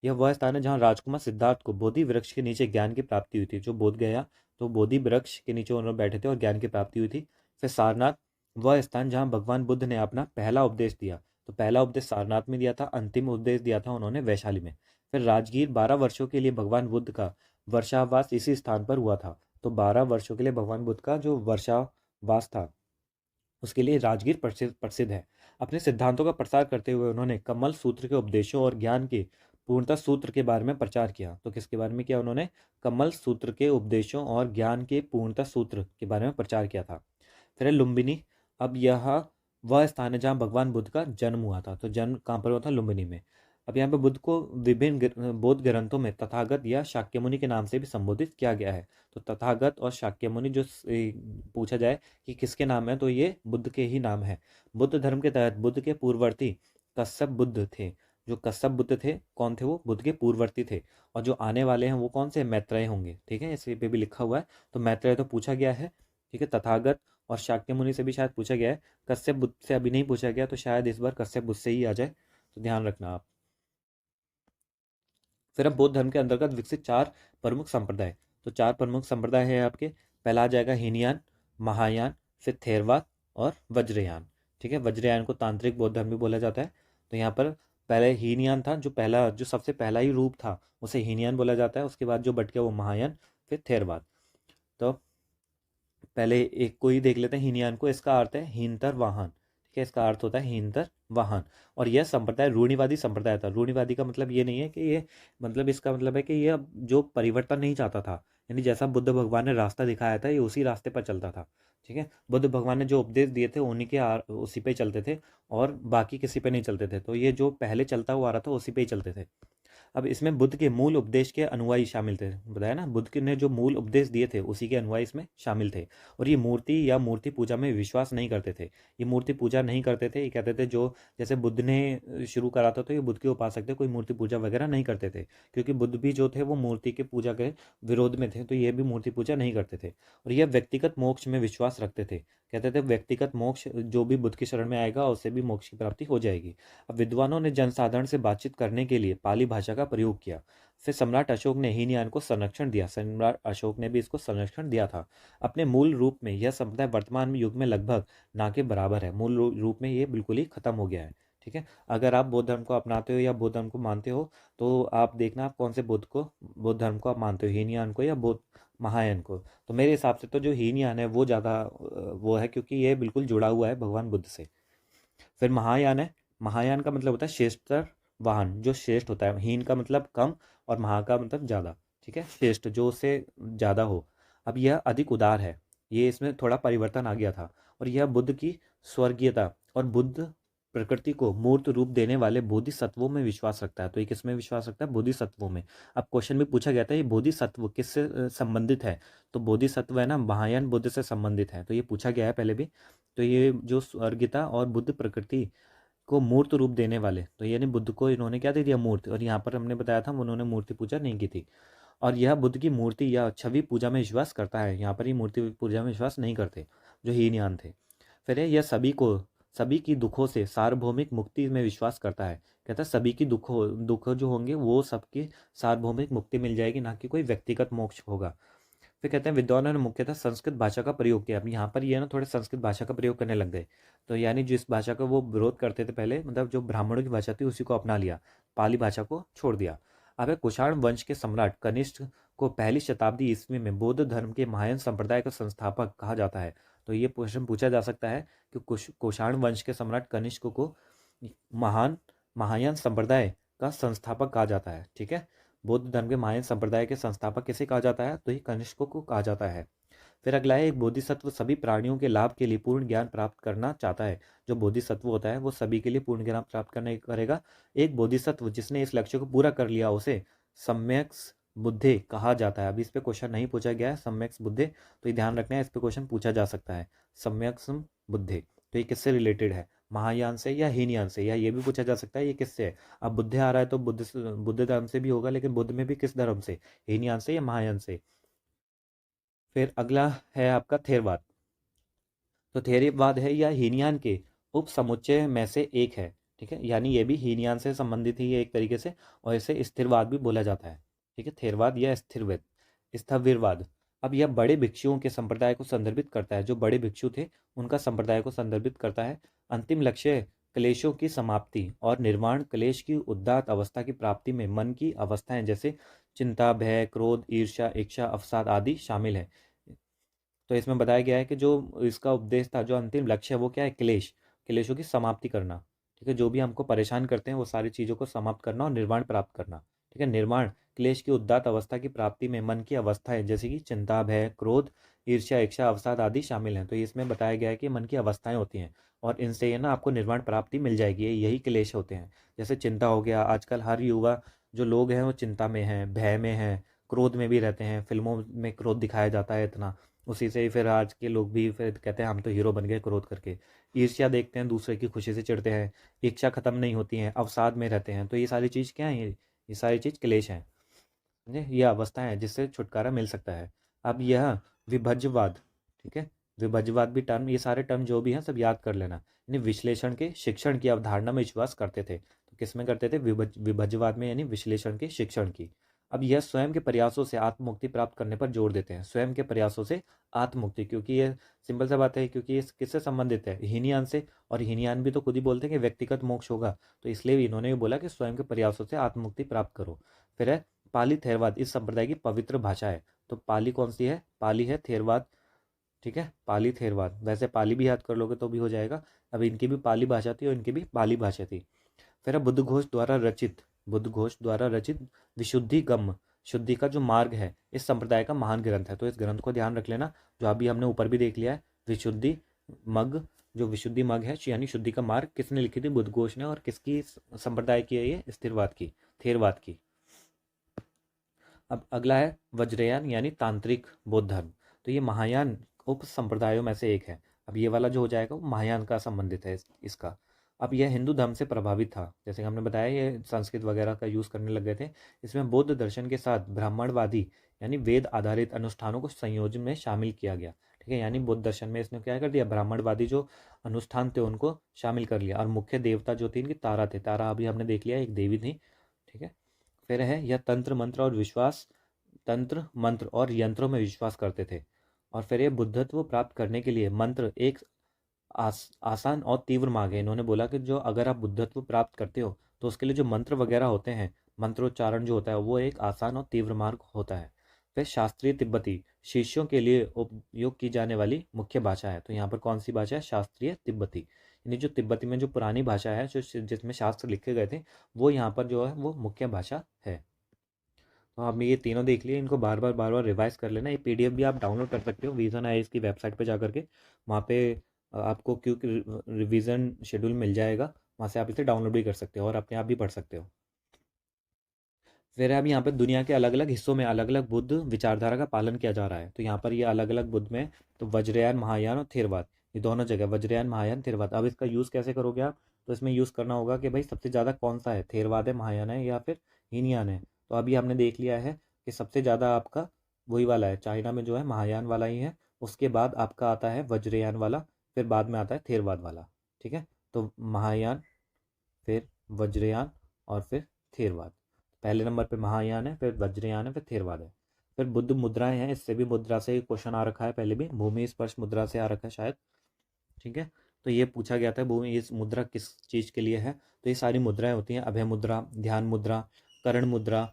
यह वह स्थान है जहाँ राजकुमार सिद्धार्थ को बोधि वृक्ष के नीचे ज्ञान की प्राप्ति हुई थी। जो बोध गया, तो बोधि वृक्ष के नीचे उन्होंने बैठे थे और ज्ञान की प्राप्ति हुई थी। फिर सारनाथ, वह स्थान जहाँ भगवान बुद्ध ने अपना पहला उपदेश दिया। तो पहला उपदेश सारनाथ में दिया था, अंतिम उपदेश दिया था उन्होंने वैशाली में। फिर राजगीर, 12 वर्षों के लिए भगवान बुद्ध का वर्षावास इसी स्थान पर हुआ था। तो 12 वर्षों के लिए भगवान बुद्ध का जो वर्षावास था उसके लिए राजगीर प्रसिद्ध है। अपने सिद्धांतों का प्रसार करते हुए उन्होंने कमल सूत्र के उपदेशों और ज्ञान के पूर्णता सूत्र के बारे में प्रचार किया। तो किसके बारे में किया उन्होंने? कमल सूत्र के उपदेशों और ज्ञान के पूर्णता सूत्र के बारे में प्रचार किया था। फिर है लुम्बिनी। अब यह वह स्थान है जहाँ भगवान बुद्ध का जन्म हुआ था। तो जन्म कहाँ पर हुआ था? लुम्बिनी में। अब यहाँ पे बुद्ध को विभिन्न बौद्ध ग्रंथों में तथागत या शाक्यमुनि के नाम से भी संबोधित किया गया है। तो तथागत और शाक्यमुनि जो पूछा जाए कि किसके नाम है, तो ये बुद्ध के ही नाम है। बुद्ध धर्म के तहत बुद्ध के पूर्ववर्ती कश्यप बुद्ध थे। जो कश्यप बुद्ध थे, कौन थे वो? बुद्ध के पूर्ववर्ती थे। और जो आने वाले हैं वो कौन से? मैत्रेय होंगे, ठीक है, इसी पे भी लिखा हुआ है। तो मैत्रेय तो पूछा गया है, ठीक है। तथागत और शाक्यमुनि से भी शायद पूछा गया है। कश्यप बुद्ध से अभी नहीं पूछा गया, तो शायद इस बार कश्यप बुद्ध से ही आ जाए, तो ध्यान रखना आप। फिर अब बौद्ध धर्म के अंतर्गत विकसित 4 प्रमुख संप्रदाय। तो 4 प्रमुख संप्रदाय है आपके। पहला आ जाएगा हीनयान, महायान, फिर थेरवाद और वज्रयान, ठीक है। वज्रयान को तांत्रिक बौद्ध धर्म भी बोला जाता है। तो यहाँ पर पहले हीनयान था, जो सबसे पहला ही रूप था उसे हीनयान बोला जाता है। उसके बाद जो बट गया वो महायान, फिर थेरवाद। तो पहले एक को ही देख लेते हैं, हीनयान को। इसका अर्थ है हीनतर वाहन, ठीक है, इसका अर्थ होता है हीनतर वाहन। और यह संप्रदाय रूढ़िवादी संप्रदाय था। रूढ़िवादी का मतलब ये नहीं है कि ये, मतलब इसका मतलब है कि ये जो परिवर्तन नहीं चाहता था, यानी जैसा बुद्ध भगवान ने रास्ता दिखाया था ये उसी रास्ते पर चलता था, ठीक है। बुद्ध भगवान ने जो उपदेश दिए थे उन्हीं के उसी पे चलते थे, और बाकी किसी पे नहीं चलते थे। तो ये जो पहले चलता हुआ आ रहा था उसी पे ही चलते थे। अब इसमें बुद्ध के मूल उपदेश के अनुयायी शामिल थे, बताया ना, बुद्ध ने जो मूल उपदेश दिए थे उसी के अनुयायी इसमें शामिल थे। और ये मूर्ति या मूर्ति पूजा में विश्वास नहीं करते थे। ये मूर्ति पूजा नहीं करते थे। ये कहते थे जो जैसे बुद्ध ने शुरू करा था तो ये बुद्ध के उपासक थे, कोई मूर्ति पूजा वगैरह नहीं करते थे, क्योंकि बुद्ध भी जो थे वो मूर्ति के पूजा के विरोध में थे, तो ये भी मूर्ति पूजा नहीं करते थे। और यह व्यक्तिगत मोक्ष में विश्वास रखते थे। कहते थे व्यक्तिगत मोक्ष, जो भी बुद्ध की शरण में आएगा उससे भी मोक्ष की प्राप्ति हो जाएगी। अब विद्वानों ने जनसाधारण से बातचीत करने के लिए पाली भाषा का प्रयोग किया। फिर सम्राट अशोक ने हीनयान को संरक्षण दिया। सम्राट अशोक ने भी इसको संरक्षण दिया था। अपने मूल रूप में यह संप्रदाय वर्तमान में युग में लगभग ना के बराबर है। मूल रूप में ये बिल्कुल ही खत्म हो गया है, ठीक है। अगर आप बौद्ध धर्म को अपनाते हो या बौद्ध धर्म को मानते हो तो आप देखना आप कौन से बौद्ध धर्म को आप मानते हो, हीनयान को या बौद्ध महायान को। तो मेरे हिसाब से तो जो हीनयान है वो ज़्यादा वो है, क्योंकि ये बिल्कुल जुड़ा हुआ है भगवान बुद्ध से। फिर महायान है। महायान का मतलब होता है श्रेष्ठतर वाहन, जो श्रेष्ठ होता है। हीन का मतलब कम और महा का मतलब ज़्यादा, ठीक है, श्रेष्ठ जो उससे ज़्यादा हो। अब यह अधिक उदार है। ये इसमें थोड़ा परिवर्तन आ गया था। और यह बुद्ध की स्वर्गीयता और बुद्ध प्रकृति को मूर्त रूप देने वाले बोधिसत्वों में विश्वास रखता है। तो ये किस में विश्वास रखता है? बोधिसत्वों में। अब क्वेश्चन में पूछा गया था ये बोधिसत्व किससे संबंधित है, तो बोधिसत्व है ना महायान बुद्ध से संबंधित है, तो ये पूछा गया है पहले भी। तो ये जो स्वर्गीयता और बुद्ध प्रकृति को मूर्त रूप देने वाले, तो यानी बुद्ध को इन्होंने क्या दे दिया? मूर्ति। और यहाँ पर हमने बताया था उन्होंने मूर्ति पूजा नहीं की थी। और यह बुद्ध की मूर्ति या छवि पूजा में विश्वास करता है। यहाँ पर ही मूर्ति पूजा में विश्वास नहीं करते जो हीनयान थे। फिर है यह सभी की दुखों से सार्वभौमिक मुक्ति में विश्वास करता है। कहता है सभी की दुख जो होंगे वो सबकी सार्वभौमिक मुक्ति मिल जाएगी, ना कि कोई व्यक्तिगत मोक्ष होगा। फिर कहते हैं विद्वानों ने मुख्यतः संस्कृत भाषा का प्रयोग किया। अब यहाँ पर ये ना थोड़े संस्कृत भाषा का प्रयोग करने लग गए। तो यानी जिस भाषा का वो विरोध करते थे पहले, मतलब जो ब्राह्मणों की भाषा थी उसी को अपना लिया, पाली भाषा को छोड़ दिया। अब है कुषाण वंश के सम्राट कनिष्क को पहली शताब्दी ईस्वी में बौद्ध धर्म के महायान संप्रदाय का संस्थापक कहा जाता है। तो ये प्रश्न पूछा जा सकता है कि कुषाण वंश के सम्राट कनिष्क को महान महायान संप्रदाय का संस्थापक कहा जाता है, ठीक है। बौद्ध धर्म के महायान संप्रदाय के संस्थापक किसे कहा जाता है? तो ये कनिष्क को कहा जाता है। फिर अगला है एक बोधिसत्व सभी प्राणियों के लाभ के लिए पूर्ण ज्ञान प्राप्त करना चाहता है। जो बोधिसत्व होता है वो सभी के लिए पूर्ण ज्ञान प्राप्त करने करेगा। एक बोधिसत्व जिसने इस लक्ष्य को पूरा कर लिया उसे सम्यक बुद्धे कहा जाता है। अभी इस पे क्वेश्चन नहीं पूछा गया है सम्यक बुद्धे, तो ये ध्यान रखना है, इस पे क्वेश्चन पूछा जा सकता है। सम्यक बुद्धे तो ये किससे रिलेटेड है? महायान से या हीनयान से? या ये भी पूछा जा सकता है ये किससे है? अब बुद्धे आ रहा है तो बुद्ध धर्म से भी होगा, लेकिन बुद्ध में भी किस धर्म से? हीनयान से या महायान से? फिर अगला है आपका थेरवाद। तो थेरवाद है या हीनयान के उप समुच्चय में से एक है, ठीक है, यानी ये भी हीनयान से संबंधित ही है एक तरीके से, और इसे स्थिरवाद भी बोला जाता है, ठीक है, थेरवाद या स्थविरवाद। अब यह बड़े भिक्षुओं के संप्रदाय को संदर्भित करता है। जो बड़े भिक्षु थे उनका संप्रदाय को संदर्भित करता है। अंतिम लक्ष्य क्लेशों की समाप्ति और निर्वाण। क्लेश की उदात्त अवस्था की प्राप्ति में मन की अवस्थाएं जैसे चिंता, भय, क्रोध, ईर्ष्या, इच्छा, अवसाद आदि शामिल है। तो इसमें बताया गया है कि जो इसका उपदेश था, जो अंतिम लक्ष्य है वो क्या है? क्लेशों की समाप्ति करना, ठीक है। जो भी हमको परेशान करते हैं वो सारी चीज़ों को समाप्त करना और निर्वाण प्राप्त करना, ठीक है। निर्वाण क्लेश की उदात्त अवस्था की प्राप्ति में मन की अवस्थाएं जैसे कि चिंता, भय, क्रोध, ईर्ष्या, इच्छा, अवसाद आदि शामिल हैं। तो इसमें बताया गया है कि मन की अवस्थाएं होती हैं और इनसे ये ना आपको निर्वाण प्राप्ति मिल जाएगी। यही क्लेश होते हैं। जैसे चिंता हो गया, आजकल हर युवा जो लोग हैं वो चिंता में हैं, भय में हैं, क्रोध में भी रहते हैं। फिल्मों में क्रोध दिखाया जाता है इतना, उसी से ही फिर आज के लोग भी फिर कहते हैं हम तो हीरो बन गए क्रोध करके। ईर्ष्या देखते हैं, दूसरे की खुशी से चिढ़ते हैं, इच्छा खत्म नहीं होती है, अवसाद में रहते हैं। तो ये सारी चीज़ क्या है? ये सारी चीज़ क्लेश हैं, समझे? ये अवस्था है जिससे छुटकारा मिल सकता है। अब यह विभज्यवाद, ठीक है, विभज्यवाद भी टर्म, ये सारे टर्म जो भी हैं सब याद कर लेना। यानी विश्लेषण के शिक्षण की अवधारणा में विश्वास करते थे। तो किस में करते थे? विभज्यवाद में, यानी विश्लेषण के शिक्षण की अब यह स्वयं के प्रयासों से आत्ममुक्ति प्राप्त करने पर जोर देते हैं, स्वयं के प्रयासों से आत्ममुक्ति, क्योंकि ये सिंपल सा बात है, क्योंकि ये किससे संबंधित है, हीनयान से, और हीनयान भी तो खुद ही बोलते हैं कि व्यक्तिगत मोक्ष होगा, तो इसलिए भी इन्होंने भी बोला कि स्वयं के प्रयासों से आत्ममुक्ति प्राप्त करो। फिर है पाली थेरवाद, इस संप्रदाय की पवित्र भाषा है। तो पाली कौन सी है, पाली है थेरवाद, ठीक है, पाली थेरवाद, वैसे पाली भी याद कर लोगे तो भी हो जाएगा। अब इनकी भी पाली भाषा थी और इनकी भी पाली भाषा थी। फिर है बुद्ध घोष द्वारा रचित विशुद्धि गम, शुद्धि का जो मार्ग है, इस संप्रदाय का महान ग्रंथ है। तो इस ग्रंथ को ध्यान रख लेना, जो अभी हमने ऊपर भी देख लिया है, विशुद्धि मग, जो विशुद्धि मग है यानी शुद्धि का मार्ग, किसने लिखी थी, बुद्ध घोष ने, और किसकी संप्रदाय की है ये, स्थिरवाद की, थेरवाद की। अब अगला है वज्रयान यानी तांत्रिक बौद्ध धर्म। तो ये महायान उप संप्रदायों में से एक है। अब ये वाला जो हो जाएगा वो महायान का संबंधित है इसका। अब यह हिंदू धर्म से प्रभावित था, जैसे हमने बताया ये संस्कृत वगैरह का यूज़ करने लग गए थे। इसमें बौद्ध दर्शन के साथ ब्राह्मणवादी यानी वेद आधारित अनुष्ठानों को संयोजन में शामिल किया गया, ठीक है। यानी बौद्ध दर्शन में इसने क्या कर दिया, ब्राह्मणवादी जो अनुष्ठान थे उनको शामिल कर लिया, और मुख्य देवता जो थी इनकी तारा थे, तारा अभी हमने देख लिया एक देवी थी, ठीक है। फिर है यह तंत्र मंत्र और यंत्रों में विश्वास करते थे। और फिर ये बुद्धत्व प्राप्त करने के लिए मंत्र एक आसान और तीव्र मार्ग है। इन्होंने बोला कि जो अगर आप बुद्धत्व प्राप्त करते हो तो उसके लिए जो मंत्र वगैरह होते हैं, मंत्रोच्चारण जो होता है वो एक आसान और तीव्र मार्ग होता है। फिर शास्त्रीय तिब्बती शिष्यों के लिए उपयोग की जाने वाली मुख्य भाषा है। तो यहाँ पर कौन सी भाषा है, शास्त्रीय तिब्बती, यानी जो तिब्बती में जो पुरानी भाषा है, जो जिसमें शास्त्र लिखे गए थे, वो यहाँ पर जो है वो मुख्य भाषा है। तो आपने ये तीनों देख लिए, इनको बार बार रिवाइज कर लेना। ये पीडीएफ भी आप डाउनलोड कर सकते हो विजन आई की वेबसाइट पे जा करके, वहाँ पे आपको क्योंकि रिवीजन शेड्यूल मिल जाएगा, वहाँ से आप इसे डाउनलोड भी कर सकते हो और अपने आप भी पढ़ सकते हो। फिर अब यहाँ पे दुनिया के अलग अलग हिस्सों में अलग अलग बुद्ध विचारधारा का पालन किया जा रहा है। तो यहाँ पर ये अलग अलग बुद्ध में, तो वज्रयान महायान और थेरवाद, ये दोनों जगह वज्रयान महायान थेरवाद। अब इसका यूज़ कैसे करोगे आप, तो इसमें यूज़ करना होगा कि भाई सबसे ज़्यादा कौन सा है, थेरवाद है, महायान है, या फिर हीनयान है। तो अभी हमने देख लिया है कि सबसे ज़्यादा आपका वही वाला है, चाइना में जो है महायान वाला ही है, उसके बाद आपका आता है वज्रयान वाला, फिर बाद में आता है थेरवाद वाला, ठीक है। तो महायान, फिर वज्रयान, और फिर थेरवाद। पहले नंबर पे महायान है, फिर वज्रयान है, फिर थेरवाद है। फिर बुद्ध मुद्राएं हैं, इससे भी मुद्रा से क्वेश्चन आ रखा है, पहले भी भूमि स्पर्श मुद्रा से आ रखा है शायद, ठीक है। तो ये पूछा गया था भूमि इस मुद्रा किस चीज़ के लिए है, तो ये सारी मुद्राएं होती हैं, अभय मुद्रा, ध्यान मुद्रा, करण मुद्रा,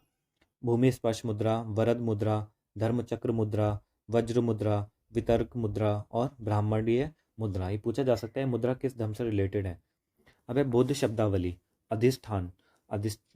भूमि स्पर्श मुद्रा, वरद मुद्रा, धर्म चक्र मुद्रा, वज्र मुद्रा, वितर्क मुद्रा और ब्राह्मणीय मुद्रा। ये पूछा जा सकता है मुद्रा किस धर्म से रिलेटेड है। अब है बौद्ध शब्दावली, अधिष्ठान,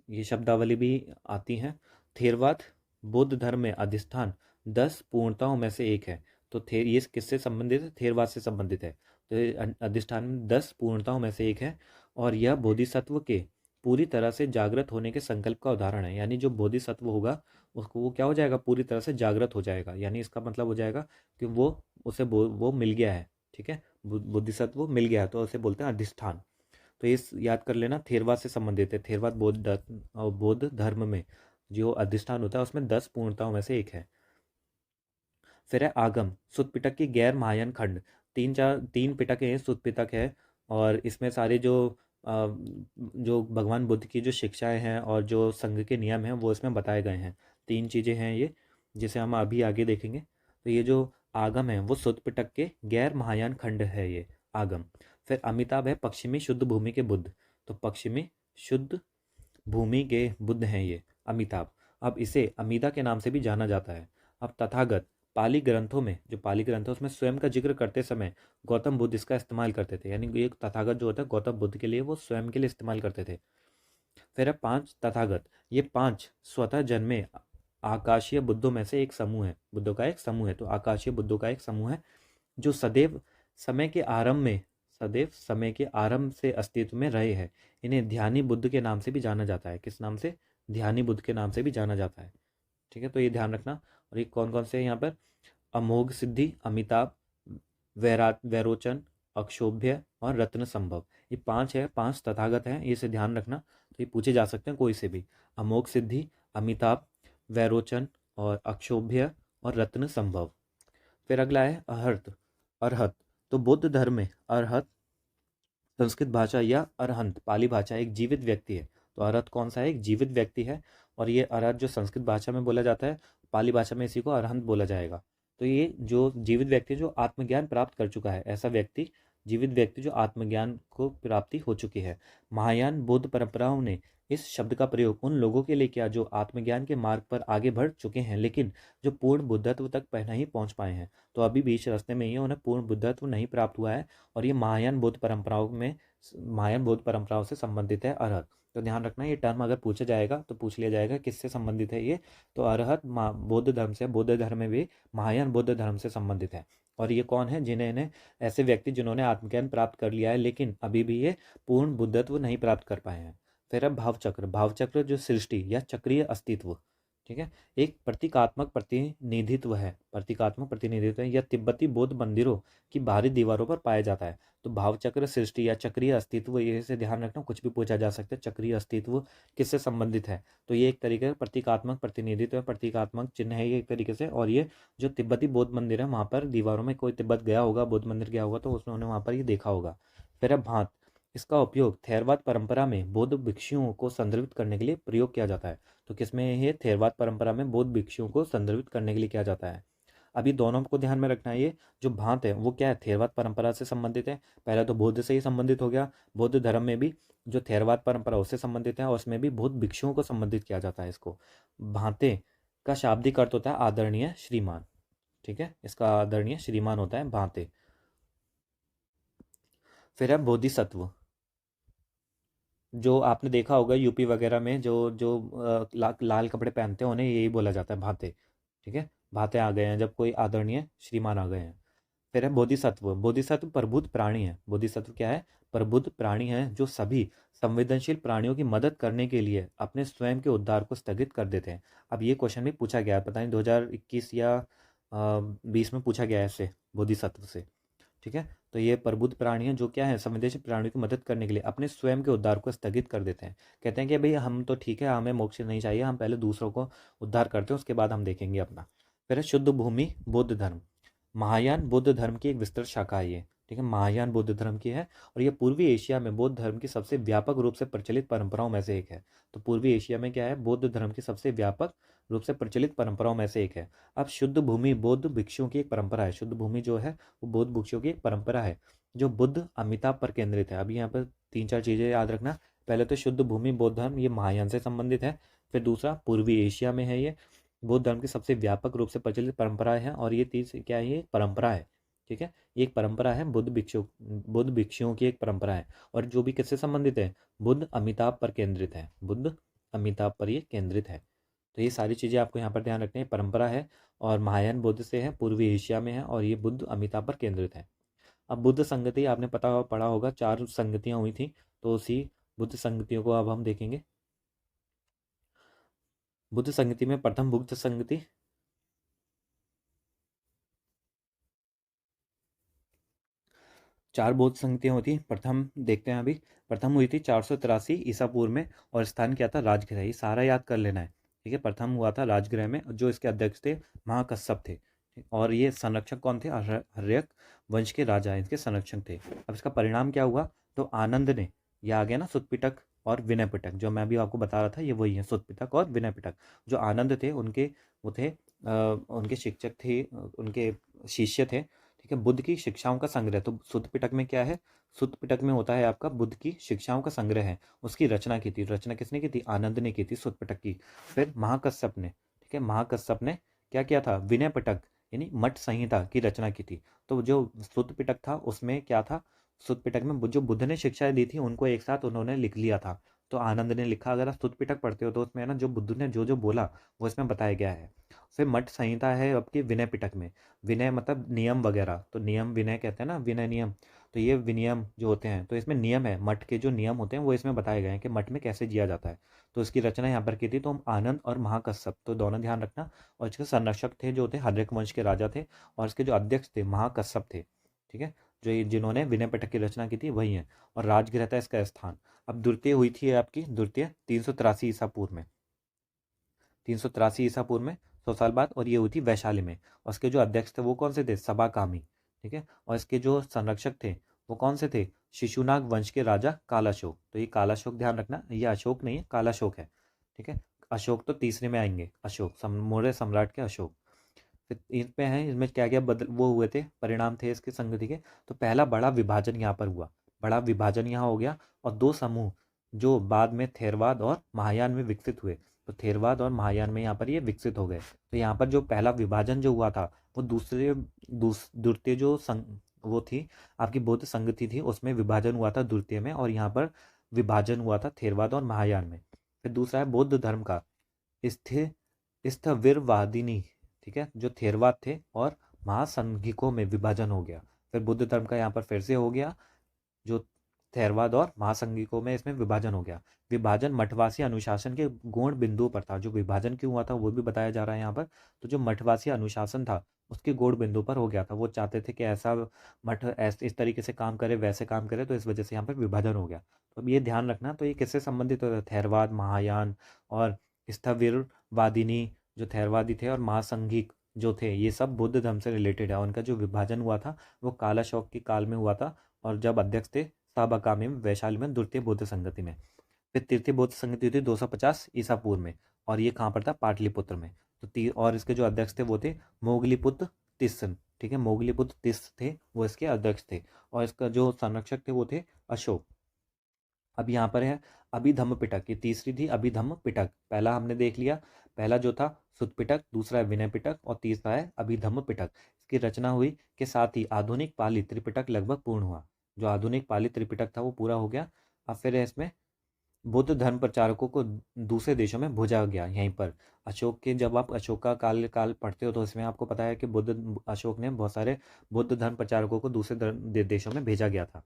ये शब्दावली भी आती हैं। थेरवाद बौद्ध धर्म में अधिष्ठान 10 पूर्णताओं में से एक है। तो ये किससे संबंधित है, थेरवाद से संबंधित है। तो ये अधिष्ठान में 10 पूर्णताओं में से एक है, और यह बोधिसत्व के पूरी तरह से जागृत होने के संकल्प का उदाहरण है। यानी जो बोधिसत्व होगा उसको वो क्या हो जाएगा, पूरी तरह से जागृत हो जाएगा, यानी इसका मतलब हो जाएगा कि वो मिल गया है, ठीक है, बोधिसत्व मिल गया है, तो उसे बोलते हैं अधिष्ठान। तो ये याद कर लेना, थेरवाद से संबंधित है। थेरवाद बौद्ध धर्म में जो अधिष्ठान होता है उसमें 10 पूर्णताओं में से एक है। फिर है आगम, सुत पिटक की गैर महायान खंड, तीन पिटक हैं, सुत पिटक है, और इसमें सारे जो भगवान बुद्ध की जो शिक्षाएं हैं और जो संघ के नियम हैं वो इसमें बताए गए हैं। 3 चीज़ें हैं ये, जिसे हम अभी आगे देखेंगे। तो ये जो आगम है वो सुत पिटक के गैर महायान खंड है ये आगम। फिर अमिताभ है पश्चिमी शुद्ध भूमि के बुद्ध, तो पश्चिमी शुद्ध भूमि के बुद्ध हैं ये अमिताभ। अब इसे अमीदा के नाम से भी जाना जाता है। अब तथागत, पाली ग्रंथों में, जो पाली ग्रंथ है उसमें स्वयं का जिक्र करते समय गौतम बुद्ध इसका इस्तेमाल करते थे, यानी ये तथागत जो होता है गौतम बुद्ध के लिए वो स्वयं के लिए इस्तेमाल करते थे। फिर है 5 तथागत, ये 5 स्वतः जन्मे आकाशीय बुद्धों में से एक समूह है, बुद्धों का एक समूह है। तो आकाशीय बुद्धों का एक समूह है जो सदैव समय के आरंभ से अस्तित्व में रहे हैं। इन्हें ध्यानी बुद्ध के नाम से भी जाना जाता है। किस नाम से, ध्यानी बुद्ध के नाम से भी जाना जाता है, ठीक है। तो ये ध्यान रखना। और ये कौन कौन से हैं यहाँ पर, अमोघ सिद्धि, अमिताभ, वैरोचन, अक्षोभ्य और रत्न संभव, ये 5 है, 5 तथागत हैं, इसे ध्यान रखना। तो ये पूछे जा सकते हैं कोई से भी, अमोघ सिद्धि, अमिताभ, वैरोचन और अक्षोभ्य और रत्न संभव। फिर अगला है अहर्त, अरहत। तो बौद्ध धर्म में अरहत संस्कृत भाषा या अरहंत पाली भाषा एक जीवित व्यक्ति है। तो अरहत कौन सा है, एक जीवित व्यक्ति है, और ये अरहत जो संस्कृत भाषा में बोला जाता है, पाली भाषा में इसी को अरहंत बोला जाएगा। तो ये जो जीवित व्यक्ति जो आत्मज्ञान प्राप्त कर चुका है, ऐसा व्यक्ति, जीवित व्यक्ति जो आत्मज्ञान को प्राप्ति हो चुकी है। महायान बौद्ध परंपराओं ने इस शब्द का प्रयोग उन लोगों के लिए किया जो आत्मज्ञान के मार्ग पर आगे बढ़ चुके हैं, लेकिन जो पूर्ण बुद्धत्व तक नहीं पहुंच पाए हैं। तो अभी बीच रास्ते में ही उन्हें पूर्ण बुद्धत्व नहीं प्राप्त हुआ है, और ये महायान बौद्ध परंपराओं से संबंधित है अरहत। तो ध्यान रखना, ये टर्म अगर पूछा जाएगा तो पूछ लिया जाएगा किससे संबंधित है ये, तो अरहत बौद्ध धर्म से, बौद्ध धर्म में भी महायान बौद्ध धर्म से संबंधित है। और ये कौन है, जिन्हें ऐसे व्यक्ति जिन्होंने आत्मज्ञान प्राप्त कर लिया है लेकिन अभी भी ये पूर्ण बुद्धत्व नहीं प्राप्त कर पाए हैं। फिर अब भावचक्र। भावचक्र जो सृष्टि या चक्रीय अस्तित्व, ठीक है, एक प्रतीकात्मक प्रतिनिधित्व है, प्रतीकात्मक प्रतिनिधित्व है, यह तिब्बती बौद्ध मंदिरों की बाहरी दीवारों पर पाया जाता है। तो भावचक्र सृष्टि या चक्रीय अस्तित्व, ये से ध्यान रखना, कुछ भी पूछा जा सकता है। चक्रीय अस्तित्व किससे संबंधित है, तो ये एक तरीके से प्रतीकात्मक प्रतिनिधित्व है, प्रतीकात्मक चिन्ह है ये एक तरीके से। और ये जो तिब्बती बौद्ध मंदिर है, वहाँ पर दीवारों में कोई तिब्बत गया होगा, बौद्ध मंदिर गया होगा, तो उसने वहाँ पर ये देखा होगा। फिर अब भांत। इसका उपयोग थेरवाद परंपरा में बौद्ध भिक्षुओं को संदर्भित करने के लिए प्रयोग किया जाता है। तो किसमें ये थेरवाद परंपरा में बौद्ध भिक्षुओं को संदर्भित करने के लिए किया जाता है। अभी दोनों को ध्यान में रखना है, ये जो भांत है वो क्या है, थेरवाद परंपरा से संबंधित है। पहले तो बौद्ध से ही संबंधित हो गया, बौद्ध धर्म में भी जो थेरवाद परंपरा उससे संबंधित है, और उसमें भी बौद्ध भिक्षुओं को संबंधित किया जाता है इसको। भांते का शाब्दिक अर्थ होता है आदरणीय श्रीमान, ठीक है, इसका आदरणीय श्रीमान होता है भांते। फिर है बोधिसत्व। जो आपने देखा होगा यूपी वगैरह में जो जो लाल कपड़े पहनते हैं उन्हें यही बोला जाता है भाते, ठीक है, भाते आ गए हैं जब कोई आदरणीय श्रीमान आ गए हैं। फिर है बोधिसत्व। बोधिसत्व प्रबुद्ध प्राणी है। बोधिसत्व क्या है, प्रबुद्ध प्राणी है जो सभी संवेदनशील प्राणियों की मदद करने के लिए अपने स्वयं के उद्धार को स्थगित कर देते हैं। अब ये क्वेश्चन भी पूछा गया है, पता नहीं 2021 या 20 में पूछा गया है इससे, बोधिसत्व से, ठीक है। तो ये प्रबुद्ध प्राणी है जो क्या है, संवेदनशील प्राणियों की मदद करने के लिए अपने स्वयं के उद्धार को स्थगित कर देते हैं। कहते हैं कि भाई हम तो ठीक है, हमें मोक्ष नहीं चाहिए, हम पहले दूसरों को उद्धार करते हैं, उसके बाद हम देखेंगे अपना। फिर है शुद्ध भूमि बौद्ध धर्म। महायान बौद्ध धर्म की एक विस्तृत शाखा है ये, ठीक है, महायान बौद्ध धर्म की है, और ये पूर्वी एशिया में बौद्ध धर्म की सबसे व्यापक रूप से प्रचलित परंपराओं में से एक है। तो पूर्वी एशिया में क्या है, बौद्ध धर्म की सबसे व्यापक रूप से प्रचलित परंपराओं में से एक है। अब शुद्ध भूमि बौद्ध भिक्षुओं की एक परंपरा है। शुद्ध भूमि जो है वो बौद्ध भिक्षुओं की एक परंपरा है जो बुद्ध अमिताभ पर केंद्रित है। अभी यहाँ पर 3-4 चीजें याद रखना। पहले तो शुद्ध भूमि बौद्ध धर्म, ये महायान से संबंधित है। फिर दूसरा, पूर्वी एशिया में है ये, बौद्ध धर्म की सबसे व्यापक रूप से प्रचलित परंपरा है। और ये तीस क्या है, ये परंपरा है, ठीक है, ये एक परंपरा है, बुद्ध भिक्षुओं की एक परंपरा है। और जो भी किससे संबंधित है, बुद्ध अमिताभ पर केंद्रित है, बुद्ध अमिताभ पर ये केंद्रित है। तो ये सारी चीज़ें आपको यहाँ पर ध्यान रखनी है। परंपरा है और महायान बुद्ध से है, पूर्वी एशिया में है, और ये बुद्ध अमिताभ पर केंद्रित है। अब बुद्ध संगति आपने पढ़ा होगा, 4 संगतियाँ हुई थी, तो उसी बुद्ध संगतियों को अब हम देखेंगे। बुद्ध संगति में प्रथम बुद्ध संगति, चार बौद्ध संगतियाँ होती। प्रथम देखते हैं अभी। प्रथम हुई थी 483 ईसा पूर्व में, और स्थान क्या था, राजगृह। ये सारा याद कर लेना है, ठीक है। प्रथम हुआ था राजगृह में, जो इसके अध्यक्ष थे महाकश्यप थे, और ये संरक्षक कौन थे, हर्यक वंश के राजा इनके संरक्षक थे। अब इसका परिणाम क्या हुआ, तो आनंद ने, यह आ गया ना, सुत पिटक और विनय पिटक, जो मैं अभी आपको बता रहा था, ये वही है, सुत पिटक और विनय पिटक। जो आनंद थे उनके वो थे उनके शिक्षक थे, उनके शिष्य थे, ठीक है, बुद्ध की शिक्षाओं का संग्रह। तो सुत्त पिटक में क्या है, सुत्त पिटक में होता है आपका बुद्ध की शिक्षाओं का संग्रह है, उसकी रचना की थी। रचना किसने की थी, आनंद ने की थी, सुत्त पिटक की। फिर महाकश्यप ने, ठीक है, महाकश्यप ने क्या किया था, विनय पिटक यानी मठ संहिता की रचना की थी। तो जो सुत्त पिटक था उसमें क्या था, सुत्त पिटक में जो बुद्ध ने शिक्षाएं दी थी उनको एक साथ उन्होंने लिख लिया था। तो आनंद ने लिखा, अगर आप सुत्त पिटक पढ़ते हो तो उसमें ना जो बुद्ध ने जो जो बोला वो इसमें बताया गया है। फिर मठ संहिता है आपकी विनय पिटक में। विनय मतलब नियम वगैरह, तो नियम विनय कहते हैं ना, विनय नियम। तो ये विनियम जो होते हैं, तो इसमें नियम है, मठ के जो नियम होते हैं वो इसमें बताए गए हैं कि मठ में कैसे जिया जाता है। तो इसकी रचना यहाँ पर की थी। तो हम आनंद और महाकश्यप, तो दोनों ध्यान रखना। और इसके संरक्षक थे जो थे हर्यक वंश के राजा थे, और इसके जो अध्यक्ष थे महाकश्यप थे, ठीक है, जो जिन्होंने विनय पिटक की रचना की थी वही है। और राजगृह था इसका स्थान। अब द्वितीय हुई थी आपकी, द्वितीय 383 ईसा पूर्व में, 383 ईसा पूर्व में, 100 साल बाद। और ये हुई थी वैशाली में। और इसके जो अध्यक्ष थे वो कौन से थे, सबाकामी, ठीक है। और इसके जो संरक्षक थे वो कौन से थे, शिशुनाग वंश के राजा कालाशोक। तो ये कालाशोक ध्यान रखना, ये अशोक नहीं है, कालाशोक है, ठीक है। अशोक तो तीसरे में आएंगे, अशोक मौर्य सम्राट के अशोक। फिर इसमें है, इसमें क्या क्या बदल वो हुए थे, परिणाम थे इसके संगति के। तो पहला बड़ा विभाजन यहाँ पर हुआ, बड़ा विभाजन यहाँ हो गया, और दो समूह जो बाद में थेरवाद और महायान में विकसित हुए, तो थेरवाद और महायान में यहाँ पर ये विकसित हो गए। तो यहाँ पर जो पहला विभाजन जो हुआ था वो द्वितीय जो वो थी आपकी बौद्ध संगति थी, उसमें विभाजन हुआ था द्वितीय में, और यहाँ पर विभाजन हुआ था थेरवाद और महायान में। फिर दूसरा है बौद्ध धर्म का स्थिर स्थविरवादिनी, ठीक है, जो थेरवाद थे और महासंघिकों में विभाजन हो गया। फिर बुद्ध धर्म का यहाँ पर फिर से हो गया, जो थेरवाद और महासंघिकों में इसमें विभाजन हो गया। विभाजन मठवासी अनुशासन के गौण बिंदु पर था, जो विभाजन क्यों हुआ था वो भी बताया जा रहा है यहाँ पर। तो जो मठवासी अनुशासन था उसके गौण बिंदु पर हो गया था, वो चाहते थे कि ऐसा मठ इस तरीके से काम करे, वैसे काम करे, तो इस वजह से यहाँ पर विभाजन हो गया। तो अब ये ध्यान रखना, तो ये किससे संबंधित होता है, थेरवाद, महायान और स्थविरवादिनी जो थेरवादी थे, और महासंघिक जो थे, ये सब बुद्ध धर्म से रिलेटेड है। उनका जो विभाजन हुआ था वो काल अशोक के काल में हुआ था, और जब अध्यक्ष थे साबकामी में, वैशाली में, द्वितीय बौद्ध संगति में। फिर तृतीय बौद्ध संगति हुई थी 250 ईसा पूर्व में, और ये कहाँ पर था, पाटलिपुत्र में। तो और इसके जो अध्यक्ष थे वो थे मोगलीपुत्र तिस्सन, ठीक है, मोगलीपुत्र तिस्स थे वो इसके अध्यक्ष थे, और इसका जो संरक्षक थे वो थे अशोक। अब यहाँ पर है अभिधम्म पिटक, ये तीसरी थी अभिधम्म पिटक। पहला हमने देख लिया, पहला जो था सुत पिटक, दूसरा है विनय पिटक, और तीसरा है अभिधम्म पिटक। इसकी रचना हुई के साथ ही आधुनिक पाली त्रिपिटक लगभग पूर्ण हुआ। जो आधुनिक पाली त्रिपिटक था वो पूरा हो गया। अब फिर है इसमें बौद्ध धर्म प्रचारकों को दूसरे देशों में भेजा गया। यहीं पर अशोक के, जब आप अशोक का काल पढ़ते हो तो इसमें आपको पता है कि बुद्ध अशोक ने बहुत सारे बौद्ध धर्म प्रचारकों को दूसरे देशों में भेजा गया था।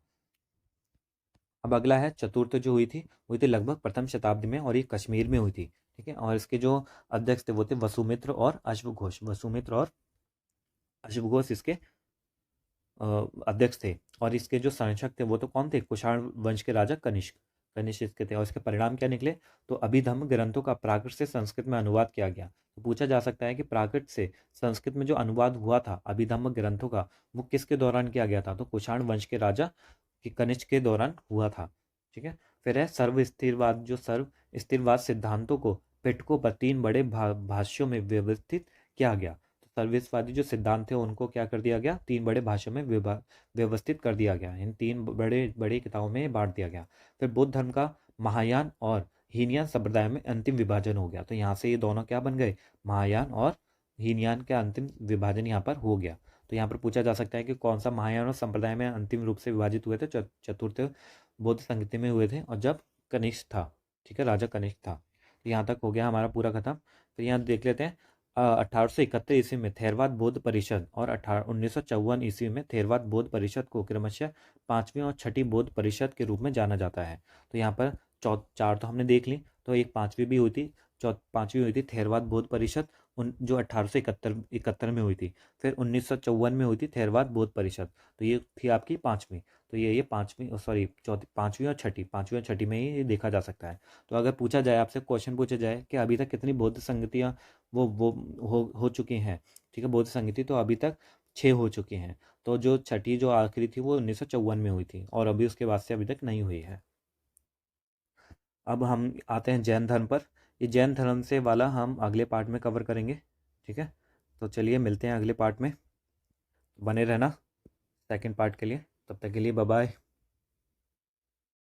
अब अगला है चतुर्थ जो हुई थी लगभग प्रथम शताब्दी में, और ये कश्मीर में हुई थी, ठीक है। और इसके जो अध्यक्ष थे वो थे वसुमित्र और अश्वघोष, वसुमित्र और अश्वघोष इसके अध्यक्ष थे। और इसके जो संरक्षक थे वो तो कौन थे, कुषाण वंश के राजा कनिष्क, कनिष्क इसके थे। और इसके परिणाम क्या निकले, तो अभिधम्म ग्रंथों का प्राकृत से संस्कृत में अनुवाद किया गया। तो पूछा जा सकता है कि प्राकृत से संस्कृत में जो अनुवाद हुआ था अभिधम्म ग्रंथों का, वो किसके दौरान किया गया था, तो कुषाण वंश के राजा कि कनिष्क के दौरान हुआ था, ठीक है। फिर है सर्व स्थिरवाद, जो सर्व स्थिरवाद सिद्धांतों को पिटकों पर तीन बड़े भाष्यों में व्यवस्थित किया गया। तो सर्वस्वादी जो सिद्धांत थे उनको क्या कर दिया गया, तीन बड़े भाष्यों में व्यवस्थित कर दिया गया, इन तीन बड़े बड़ी किताबों में बांट दिया गया। फिर बौद्ध धर्म का महायान और हीनयान संप्रदाय में अंतिम विभाजन हो गया। तो यहाँ से ये दोनों क्या बन गए, महायान और हीनयान का अंतिम विभाजन यहाँ पर हो गया। तो यहाँ पर पूछा जा सकता है कि कौन सा महायान और संप्रदाय में अंतिम रूप से विभाजित हुए थे, चतुर्थ बौद्ध संगति में हुए थे, और जब कनिष्क था, ठीक है, राजा कनिष्क था। तो यहाँ तक हो गया हमारा पूरा खत्म। फिर यहाँ देख लेते हैं 1871 ईस्वी में थेरवाद बौद्ध परिषद और 1954 ईस्वी में थेरवाद बौद्ध परिषद को क्रमशः पांचवी और छठी बौद्ध परिषद के रूप में जाना जाता है। तो यहाँ पर चार तो हमने देख ली, तो एक पांचवी भी हुई थी, पांचवी हुई थी थेरवाद बौद्ध परिषद जो 1871 में हुई थी। फिर 1954 में हुई थी थेरवाद बौद्ध परिषद, तो ये थी आपकी पांचवी। तो ये पांचवी, सॉरी चौथी, पांचवी और छठी में ही ये देखा जा सकता है। तो अगर पूछा जाए आपसे, क्वेश्चन पूछा जाए कि अभी तक कितनी बौद्ध संगतियाँ वो हो चुकी हैं, ठीक है, बौद्ध संगति, तो अभी तक 6 हो चुकी हैं। तो जो छठी जो आखिरी थी वो 1954 में हुई थी, और अभी उसके बाद से अभी तक नहीं हुई है। अब हम आते हैं जैन धर्म पर। ये जैन धर्म से वाला हम अगले पार्ट में कवर करेंगे, ठीक है। तो चलिए मिलते हैं अगले पार्ट में, बने रहना सेकंड पार्ट के लिए। तब तक के लिए बाय बाय।